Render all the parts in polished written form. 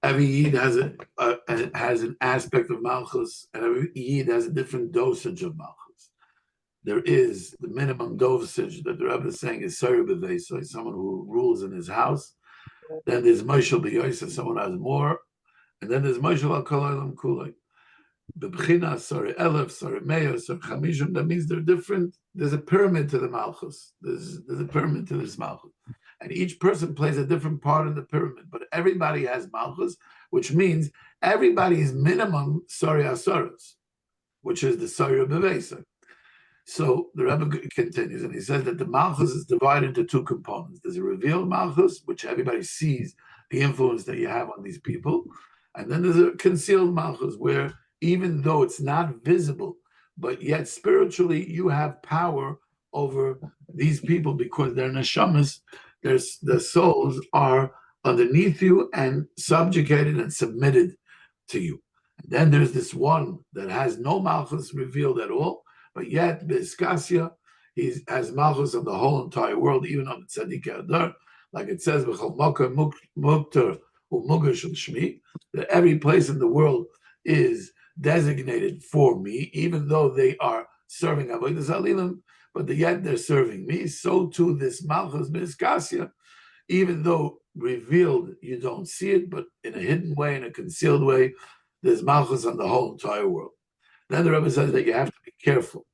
Every Yid has an aspect of Malchus, and every Yid has a different dosage of Malchus. There is the minimum dosage that the Rebbe is saying is Seif B'Veiso, someone who rules in his house. Then there's Moshel B'Yoysa, someone who has more. And then there's Moshel Al Kol Olam Kulei. B'Bchina, sorry, Elef, sorry, Meir, sorry, Chamishim, that means they're different. There's a pyramid to the Malchus. There's a pyramid to this Malchus. And each person plays a different part in the pyramid, but everybody has Malchus, which means everybody's minimum sorry asaras, which is the sorry bevesa. So the Rebbe continues, and he says that the Malchus is divided into two components. There's a revealed Malchus, which everybody sees the influence that you have on these people, and then there's a concealed Malchus, where even though it's not visible, but yet spiritually you have power over these people because their neshamas, their souls are underneath you and subjugated and submitted to you. And then there's this one that has no Malchus revealed at all, but yet B'Iskasya, he has Malchus of the whole entire world, even on the Tzaddik Adar, like it says, that every place in the world is designated for me, even though they are serving Avodas Halilim, but yet they're serving me. So too this Malchus B'Iskasya, even though revealed you don't see it, but in a hidden way, in a concealed way, there's Malchus on the whole entire world. Then the Rebbe says that you have to be careful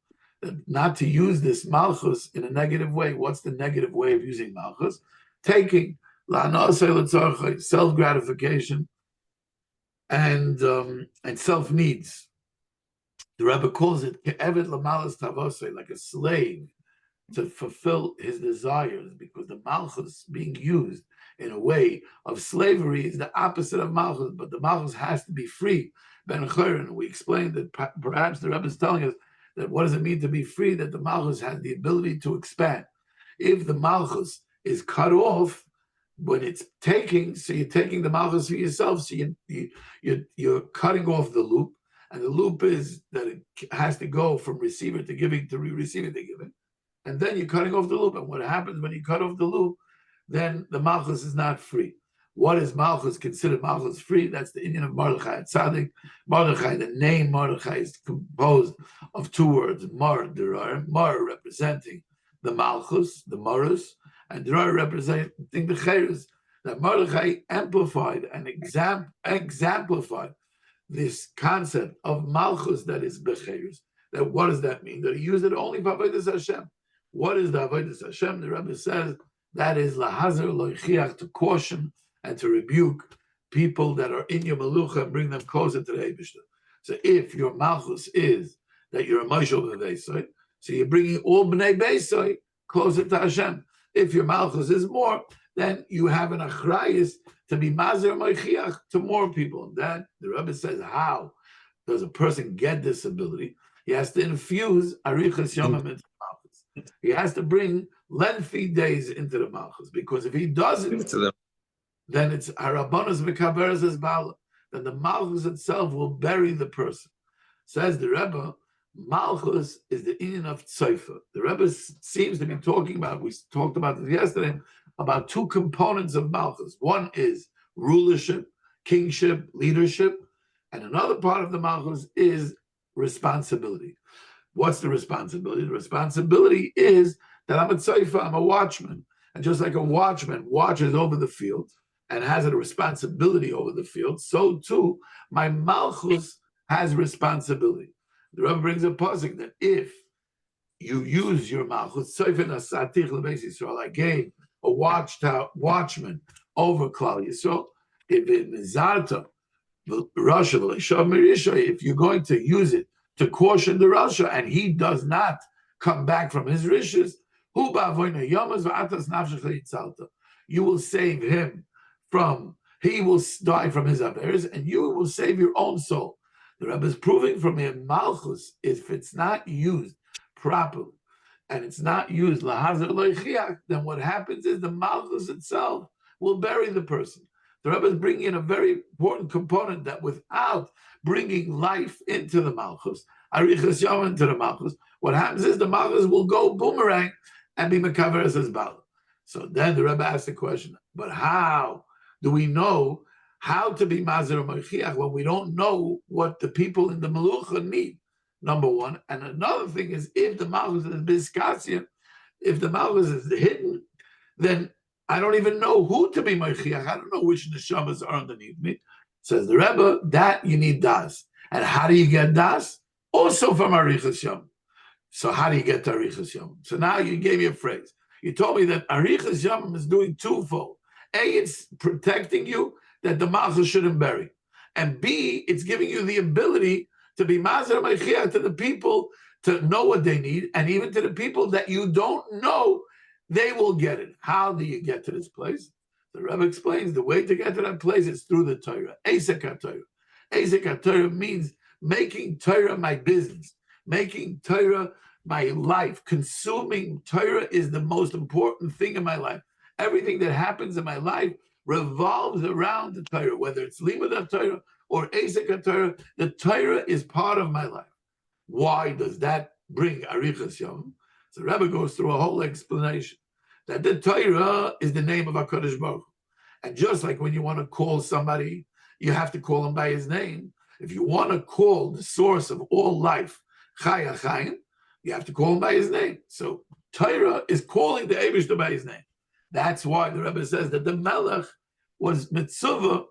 not to use this Malchus in a negative way. What's the negative way of using Malchus? Taking self-gratification and self-needs. The Rebbe calls it ke'eved lamalas tavosei, like a slave to fulfill his desires, because the Malchus being used in a way of slavery is the opposite of Malchus, but the Malchus has to be free. Ben Chorin, we explained that perhaps the Rebbe is telling us that what does it mean to be free? That the Malchus has the ability to expand. If the Malchus is cut off, when it's taking, so you're taking the Malchus for yourself, so you're cutting off the loop, and the loop is that it has to go from receiver to giving to receiver to giving, and then you're cutting off the loop. And what happens when you cut off the loop? Then the Malchus is not free. What is Malchus considered Malchus free? That's the Indian of Mordechai Tzaddik. Mordechai, the name Mordechai is composed of two words, Mar, Derar, Mar representing the Malchus, the Morus, and Derar representing the Cheres. That Mordechai amplified and exemplified this concept of Malchus that is Becheres. That what does that mean? That he used it only for Avodas Hashem. What is the Avodas Hashem? The Rebbe says that is Lahazar Loichiach, to caution and to rebuke people that are in your Malucha and bring them closer to the Eibishter. So if your Malchus is that you're a Moshel B'Veisoi, so you're bringing all B'nai Beisoi closer to Hashem. If your Malchus is more, then you have an Achrayis to be Mazer Moichiach to more people. And then the Rebbe says, how does a person get this ability? He has to infuse Arichas Yomim into the Malchus. He has to bring lengthy days into the Malchus, because if he doesn't, then it's Harabonos Mekaberes as Bala. Then the Malchus itself will bury the person. Says the Rebbe, Malchus is the Indian of Tzeifa. The Rebbe seems to be talking about, we talked about this yesterday, about two components of Malchus. One is rulership, kingship, leadership, and another part of the Malchus is responsibility. What's the responsibility? The responsibility is that I'm a tzeifa, I'm a watchman. And just like a watchman watches over the field and has a responsibility over the field, so too my Malchus has responsibility. The Rebbe brings a pasuk that if you use your Malchus, I gave a watchman over Klal Yisrael, if it mizarta, if you're going to use it to caution the Rasha and he does not come back from his rishes, you will save him from, he will die from his averes, and you will save your own soul. The Rebbe is proving from here, Malchus, if it's not used properly, and it's not used lahazar loichiach, then what happens is the Malchus itself will bury the person. The Rebbe is bringing in a very important component that without bringing life into the Malchus, arichas yom into the Malchus, what happens is the Malchus will go boomerang and be mekaveres as bala. So then the Rebbe asked the question, but how do we know how to be Mazer Mochiach when we don't know what the people in the Melucha need, number one. And another thing is, if the Malchus is Biskasya, if the Malchus is hidden, then I don't even know who to be Mochiach. I don't know which neshamas are underneath me. Says the Rebbe, that you need Das. And how do you get Das? Also from Arichas Yom. So how do you get to Arichas Yom? So now you gave me a phrase. You told me that Arichas Yom is doing twofold. A, it's protecting you that the Malchus shouldn't bury. And B, it's giving you the ability to be Mazer Mechiach to the people to know what they need, and even to the people that you don't know, they will get it. How do you get to this place? The Rebbe explains the way to get to that place is through the Torah. Eisek HaTorah. Eisek HaTorah means making Torah my business, making Torah my life. Consuming Torah is the most important thing in my life. Everything that happens in my life revolves around the Torah, whether it's Limud Torah or Eisek HaTorah. The Torah is part of my life. Why does that bring Arichas Yom? So the Rebbe goes through a whole explanation that the Torah is the name of HaKadosh Baruch Hu. And just like when you want to call somebody, you have to call him by his name. If you want to call the source of all life, Chaya Chaim, you have to call him by his name. So Torah is calling the Eibishter by his name. That's why the Rebbe says that the Melech was mitzvah,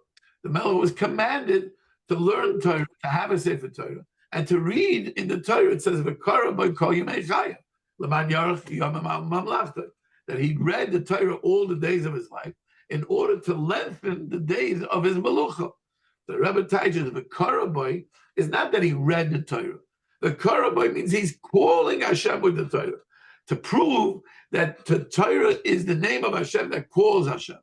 the Melech was commanded to learn Torah, to have a Sefer Torah, and to read in the Torah. It says, V'kara by kol yemei chayim, l'man yarach yomim mamlachta, that he read the Torah all the days of his life in order to lengthen the days of his melucha. The Rebbe teaches the Karabai is not that he read the Torah. The Karabai means he's calling Hashem with the Torah to prove that the Torah is the name of Hashem that calls Hashem.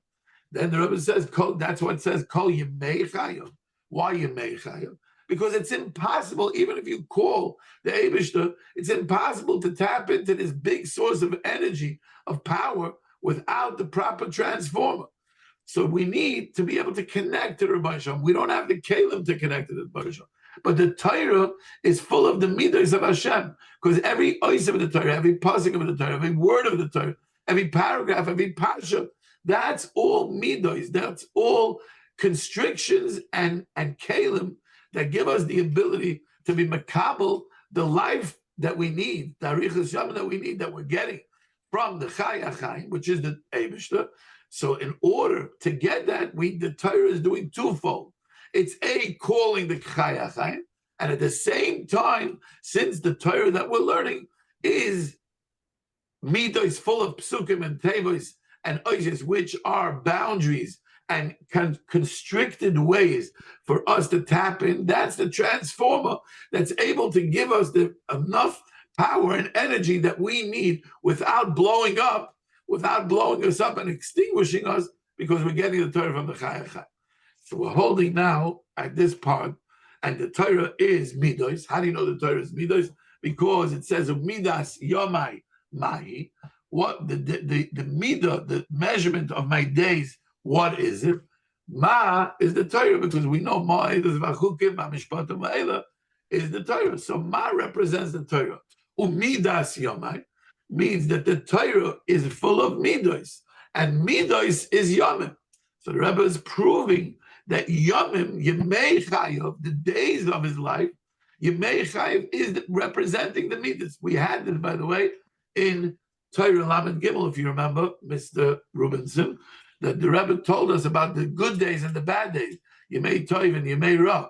Then the Rebbe says, that's what it says, Kol Yemei Chayim. Why Yemei Chayim? Because it's impossible, even if you call the Eibishter, it's impossible to tap into this big source of energy, of power, without the proper transformer. So we need to be able to connect to the Rebbe Shalom. We don't have the Kalim to connect to the Rebbe Shalom. But the Torah is full of the midos of Hashem, because every ois of the Torah, every pasuk of the Torah, every word of the Torah, every paragraph, every pasuk, that's all midos. That's all constrictions and kalim that give us the ability to be makabel, the life that we need, the arichas yom that we need, that we're getting from the Chaya Chaim, which is the Eibishter. So in order to get that, the Torah is doing twofold. It's calling the Chaya Chaim, and at the same time, since the Torah that we're learning is midos full of psukim and tevos and oises, which are boundaries and constricted ways for us to tap in, that's the transformer that's able to give us enough power and energy that we need without blowing us up and extinguishing us, because we're getting the Torah from the Chaya Chaim. So we're holding now at this part, and the Torah is midos. How do you know the Torah is midos? Because it says midas yomai mahi. What the midah, the measurement of my days, what is it? Ma is the Torah, because we know ma is vachukim, ma mishpatim ma'ela is the Torah. So ma represents the Torah. Umidas yomai means that the Torah is full of midos, and midos is yomim. So the Rebbe is proving that yomim, yemei chayav, the days of his life, yemei chayav is representing the midos. We had this, by the way, in Torah Lamed Gimel, if you remember, Mr. Rubinson, that the Rebbe told us about the good days and the bad days, yemei tov and yemei ra.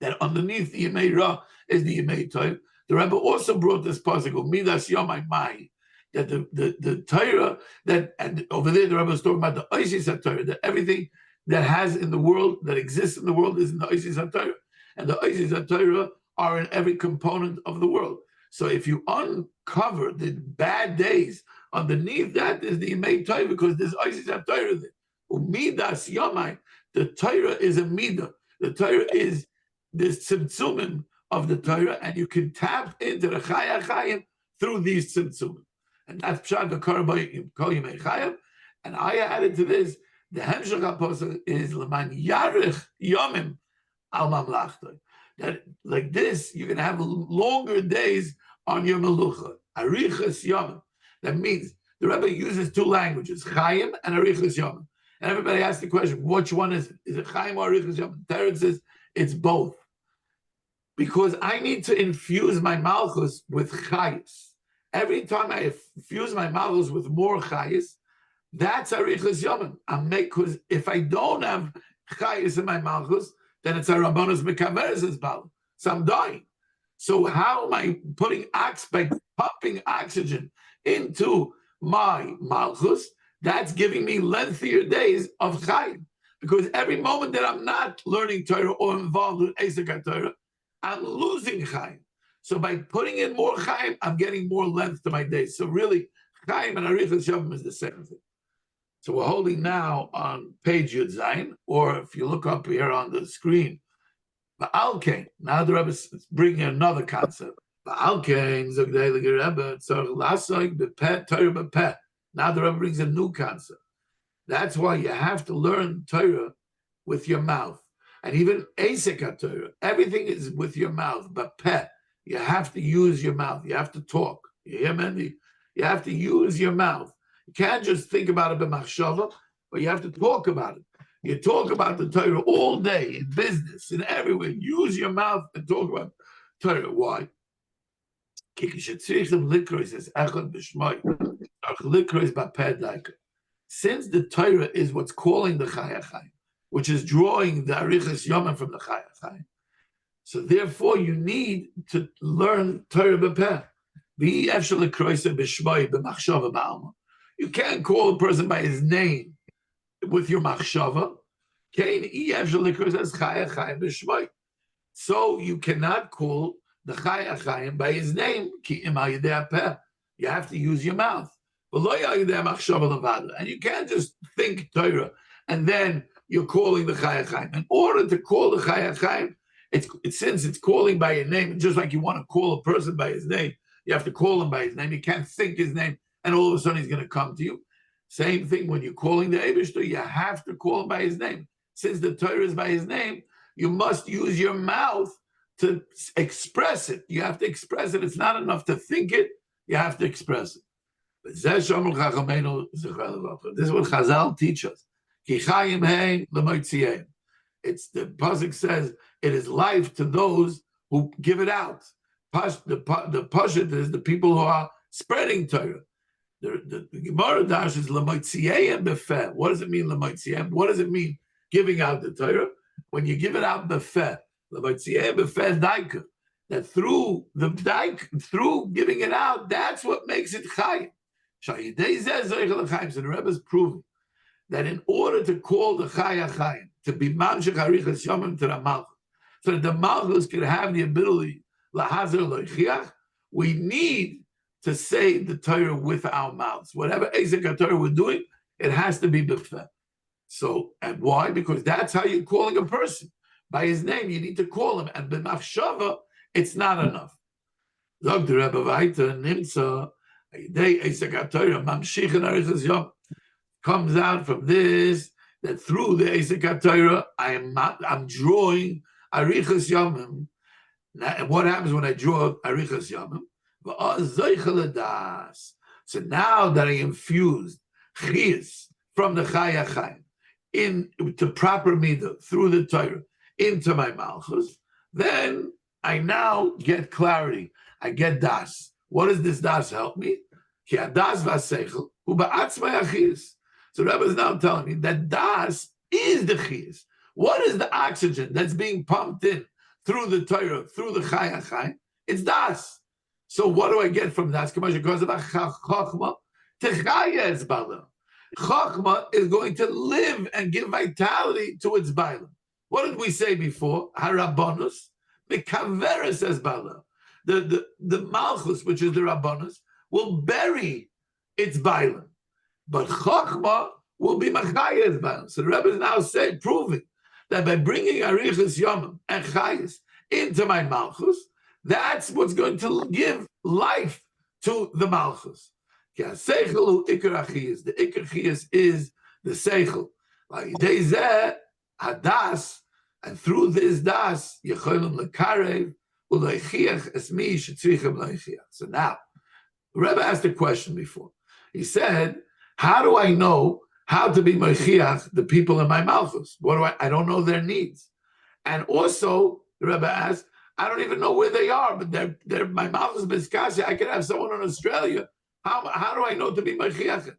That underneath the yemei ra is the yemei tov. The Rebbe also brought this pasuk, midas yomai mai, that the Torah, that, and over there the Rebbe was talking about the oisis HaTorah, that everything that has in the world, that exists in the world, is in the oisis HaTorah. And the oisis HaTorah are in every component of the world. So if you uncover the bad days, underneath that is the yemei tov, because there's oisis HaTorah there. Umidas yomai, the Torah is a midah. The Torah is the tzimtzumim of the Torah, and you can tap into the Chaya Chaim through these tzimtzumim. And that's Pshat v'Karabay Kol Yemei Chayim. And I added to this, the Hemshech HaPosach is L'man Yarich Yomim Al Mamlachtoi. That like this, you're going to have longer days on your Melucha. Arichas Yomim. That means the Rebbe uses two languages, Chaim and Arichas Yomim. And everybody asks the question, which one is it? Is it Chaim or Arichas Yom? Torah says it's both. Because I need to infuse my malchus with chayis. Every time I infuse my malchus with more chayis, that's arichas yomim. Because if I don't have chayis in my malchus, then it's a rabbanos mekaveres bal. So I'm dying. So how am I pumping oxygen into my malchus? That's giving me lengthier days of chayim. Because every moment that I'm not learning Torah or involved with Esek Torah, I'm losing Chaim. So by putting in more Chaim, I'm getting more length to my days. So really, Chaim and Arichas Yom is the same thing. So we're holding now on page Yud Zayin, or if you look up here on the screen, Ba'alkein. Now the Rebbe is bringing another concept. Ba'alkein, Zogdei Rebbe, Tzarech Lasog, Bepeh, Torah Bepeh. Now the Rebbe brings a new concept. That's why you have to learn Torah with your mouth. And even Esek Torah, everything is with your mouth. But peh, you have to use your mouth. You have to talk. You hear me? You have to use your mouth. You can't just think about it b'machshava, but you have to talk about it. You talk about the Torah all day in business, in everywhere. Use your mouth and talk about Torah. Why? Since the Torah is what's calling the Chai HaChaim, which is drawing the Arichas Yomim from the Chai HaChaim, so therefore you need to learn Torah B'Peh. You can't call a person by his name with your machshava. So you cannot call the Chai HaChaim by his name. You have to use your mouth. And you can't just think Torah and then you're calling the Chai HaChaim. In order to call the Chai HaChaim, since it's calling by your name, just like you want to call a person by his name, you have to call him by his name. You can't think his name and all of a sudden he's going to come to you. Same thing when you're calling the Eibishter, you have to call him by his name. Since the Torah is by his name, you must use your mouth to express it. You have to express it. It's not enough to think it. You have to express it. This is what Chazal teach us. It's the pasuk says it is life to those who give it out. The pashut is the people who are spreading Torah. The Gemara dash is l'motziyem befeh. What does it mean l'motziyem? What does it mean giving out the Torah? When you give it out befeh, l'motziyem befeh daika. That through the daik, through giving it out, that's what makes it chayim. So the Rebbe is proving that in order to call the Chai HaChaim, to be mamshech arichas yomim to the malchus, so that the malchus can have the ability lahazer loichiach, we need to say the Torah with our mouths. Whatever Esek Torah we're doing, it has to be b'feh. So, and why? Because that's how you're calling a person. By his name, you need to call him. And b'machshava, it's not enough. Zog the Rebbe Vaita, Nimtza, comes out from this that through the Esek Torah I'm drawing Arichas Yomim. And what happens when I draw Arichas Yomim? So now that I infused Chiyas from the Chai HaChaim into proper midah through the Torah into my malchus, then I now get clarity. I get das. What does this das help me? So Rebbe is now telling me that das is the chiyas. What is the oxygen that's being pumped in through the Torah, through the Chai HaChaim? It's das. So what do I get from das? Chachma is going to live and give vitality to its bailam. What did we say before? Harabonus, mekaveres es bailam. The malchus, which is the rabbanus, will bury its bailam, but chachma will be machayes bailam. So the Rebbe is now proving that by bringing arichas yomim and chayes into my malchus, that's what's going to give life to the malchus. The ikar chiyas is the seichel. Hadas, and through this das, yecholim lekarev. So now, Rebbe asked a question before. He said, how do I know how to be Mashiach, the people in my Malchus. What do I don't know their needs. And also, the Rebbe asked, I don't even know where they are, but they're my Malchus Beskasha. I could have someone in Australia. How do I know to be Mashiach?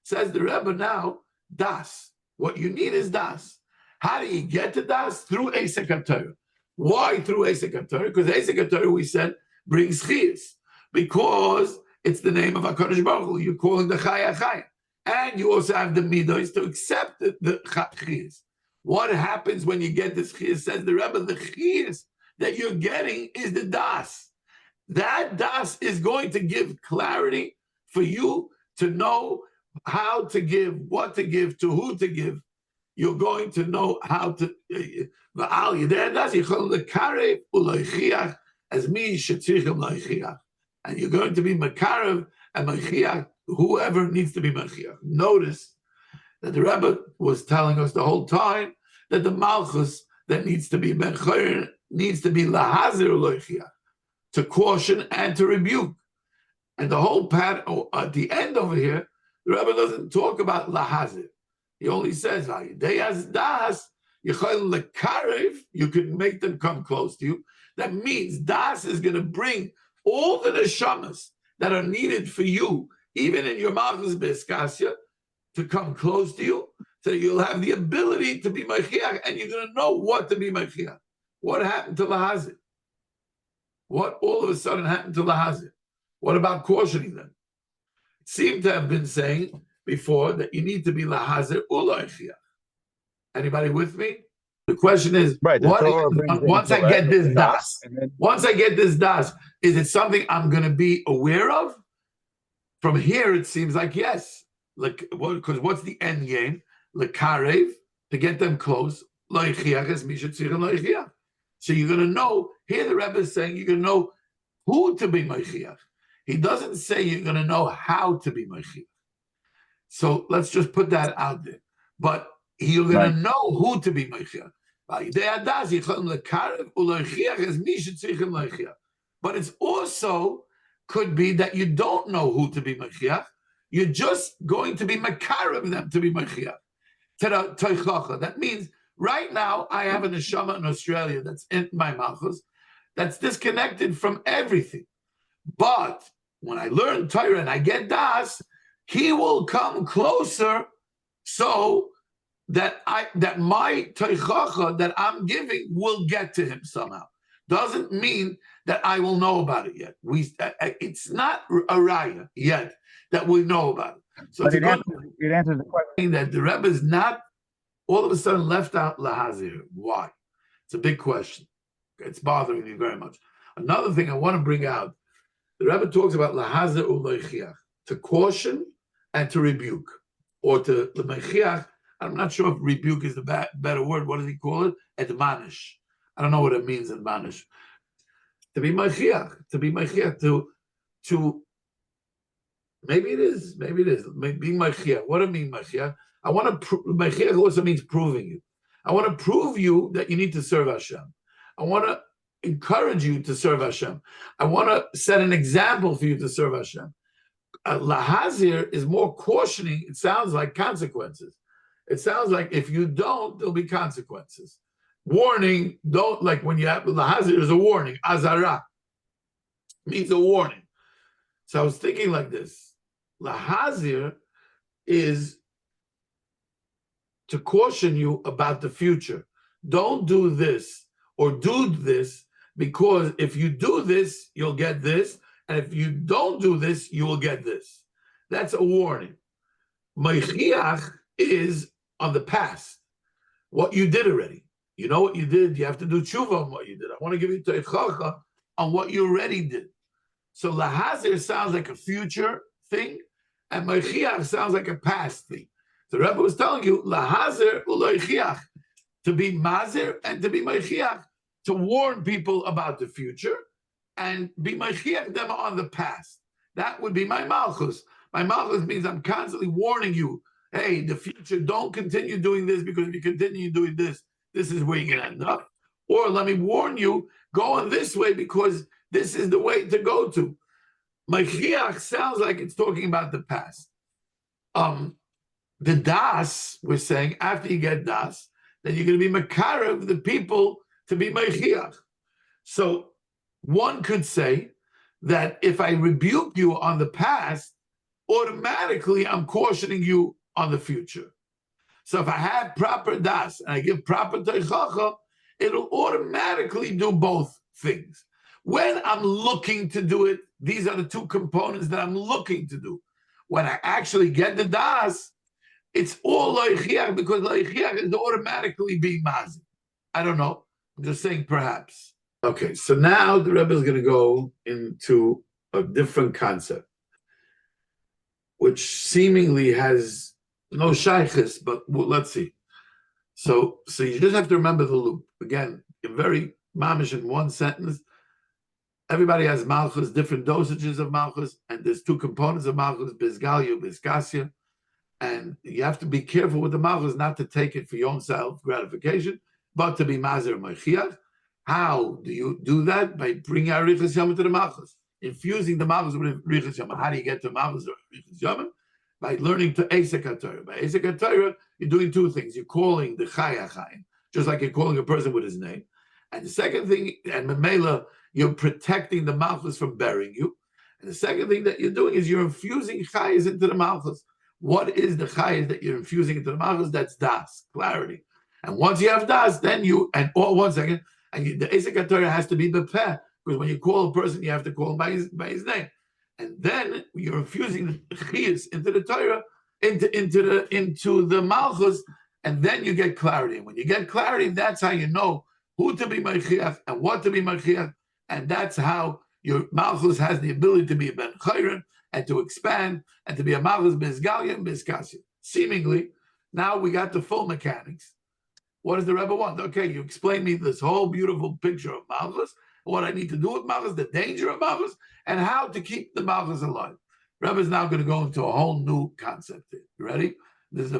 Says the Rebbe now, Das. What you need is Das. How do you get to Das? Through Esek HaTorah. Why through Esek HaTorah? Because Esek HaTorah, we said, brings Chiyas. Because it's the name of HaKadosh Baruch Hu. You're calling the Chaya Chaya. And you also have the midos to accept the chiyas. What happens when you get this chiyas? Says the Rebbe, the chiyas that you're getting is the das. That das is going to give clarity for you to know how to give, what to give, to who to give. You're going to know how to. And you're going to be makarev and machiach, whoever needs to be machiach. Notice that the Rebbe was telling us the whole time that the malchus that needs to be mechayer needs to be lahazir loichiach, to caution and to rebuke. And the whole pattern at the end over here, the Rebbe doesn't talk about lahazir. He only says they as das you can make them come close to you. That means das is going to bring all the neshamas that are needed for you, even in your malchus beskasya, to come close to you, so you'll have the ability to be Mashiach, and you're going to know what to be Mashiach. What happened to Lahazir? What all of a sudden happened to Lahazir? What about cautioning them? It seemed to have been saying before that you need to be Lahazir Ulachiach. Anybody with me? The question is, right, once I get this das, once I get this das, is it something I'm going to be aware of? From here, it seems like yes. Because what's the end game? Lekarev, to get them close. So you're going to know, here the Rebbe is saying you're going to know who to be Mashiach. He doesn't say you're going to know how to be Mashiach. So let's just put that out there. But you're going to know who to be Mashiach. But it's also could be that you don't know who to be Mashiach. You're just going to be makarev them to be Mashiach. That means right now I have a neshama in Australia that's in my malchus, that's disconnected from everything. But when I learn Torah and I get das, he will come closer so that my teichacha that I'm giving will get to him somehow. Doesn't mean that I will know about it yet. It's not a raya yet that we know about it. So it answers the question that the Rebbe is not all of a sudden left out lahazir. Why? It's a big question. It's bothering me very much. Another thing I want to bring out, the Rebbe talks about lahazir u'leichiach, to caution and to rebuke, or to l'meichiach. I'm not sure if rebuke is the better word. What does he call it? Admonish. I don't know what it means, admonish. To be meichiach, to maybe it is. Being meichiach. What do I mean meichiach? I want to meichiach also means proving you. I want to prove you that you need to serve Hashem. I want to encourage you to serve Hashem. I want to set an example for you to serve Hashem. Lahazir is more cautioning. It sounds like consequences. It sounds like if you don't, there'll be consequences. Warning, don't, like when you have lahazir is a warning. Azara means a warning. So I was thinking like this. Lahazir is to caution you about the future. Don't do this or do this, because if you do this, you'll get this. And if you don't do this, you will get this. That's a warning. Meichiach is on the past, what you did already. You know what you did. You have to do tshuva on what you did. I want to give you teichacha on what you already did. So lahazir sounds like a future thing, and meichiach sounds like a past thing. The Rebbe was telling you lahazir u'leichiach, to be mazir and to be meichiach, to warn people about the future and be meichiach them on the past. That would be my malchus. My malchus means I'm constantly warning you. Hey, the future, don't continue doing this, because if you continue doing this, this is where you're going to end up. Or let me warn you, go on this way because this is the way to go to. Meichiach sounds like it's talking about the past. the das, we're saying, after you get das, then you're going to be makarev the people to be meichiach. So one could say that if I rebuke you on the past, automatically I'm cautioning you on the future. So if I have proper das and I give proper teichacha, it'll automatically do both things. When I'm looking to do it, these are the two components that I'm looking to do. When I actually get the das, it's all loichiach because loichiach is automatically being mazi. I don't know. I'm just saying perhaps. Okay, so now the Rebbe is going to go into a different concept, which seemingly has no shaykhis, but let's see. So you just have to remember the loop. Again, very mamish in one sentence. Everybody has malchus, different dosages of malchus, and there's two components of malchus, bizgalia, bizkasya. And you have to be careful with the malchus not to take it for your own self gratification, but to be mazer mechiach. How do you do that? By bringing arichas yaman to the malchus, infusing the malchus with arichas yaman. How do you get to malchus or arichas yaman? By learning to Esek HaTorah. By Esek HaTorah, you're doing two things. You're calling the Chaya Chaim, just like you're calling a person with his name. And the second thing, and Memela, you're protecting the malchus from burying you. And the second thing that you're doing is you're infusing Chayas into the malchus. What is the Chayas that you're infusing into the malchus? That's das, clarity. And once you have das, then you, and one second, and the Esek HaTorah has to be bepeh, because when you call a person, you have to call him by his name. And then you're infusing the chiyus into the Torah, into the malchus, and then you get clarity. And when you get clarity, that's how you know who to be meichiach and what to be meichiach, and that's how your malchus has the ability to be a ben chayron and to expand and to be a malchus bizgalia and bizkasya. Seemingly, now we got the full mechanics. What does the Rebbe want? Okay, you explain me this whole beautiful picture of malchus, what I need to do with malchus, the danger of malchus, and how to keep the malchus alive. Rebbe is now going to go into a whole new concept here. You ready? This is the